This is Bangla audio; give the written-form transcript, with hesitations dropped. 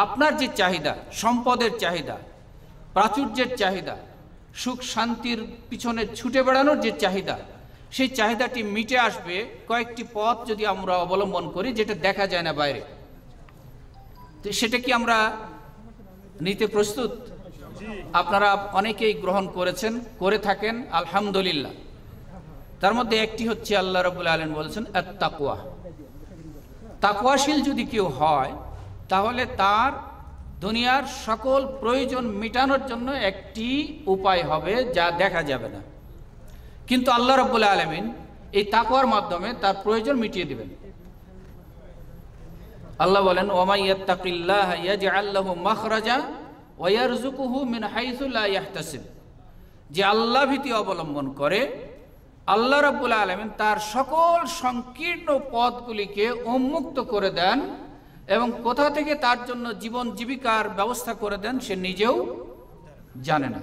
আপনার যে চাহিদা, সম্পদের চাহিদা, প্রাচুর্যের চাহিদা, সুখ শান্তির পিছনে ছুটে বেড়ানোর যে চাহিদা, সেই চাহিদাটি মিটে আসবে কয়েকটি পথ যদি আমরা অবলম্বন করি, যেটা দেখা যায় না বাইরে। তো সেটা কি আমরা নিতে প্রস্তুত? আপনারা অনেকেই গ্রহণ করেছেন, করে থাকেন, আলহামদুলিল্লাহ। তার মধ্যে একটি হচ্ছে আল্লাহ রাব্বুল আলামিন বলেছেন আত-তাকওয়া। তাকওয়াশীল যদি কেউ হয় তাহলে তার দুনিয়ার সকল প্রয়োজন মেটানোর জন্য একটি উপায় হবে যা দেখা যাবে না, কিন্তু আল্লাহ রাব্বুল আলামিন এই তাকওয়ার মাধ্যমে তার প্রয়োজন মিটিয়ে দিবেন। আল্লাহ বলেন, ওয়া ইয়াত্তাকিল্লাহা ইয়াজআল লাহু মাখরাজা ওয়া ইয়ারযুকুহু মিন হাইসু লা ইয়াহতাসিব। যে আল্লাহ ভীতি অবলম্বন করে, আল্লাহ রাব্বুল আলামিন তার সকল সংকীর্ণ পথগুলিকে উন্মুক্ত করে দেন এবং কোথা থেকে তার জন্য জীবন জীবিকার ব্যবস্থা করে দেন সে নিজেও জানে না।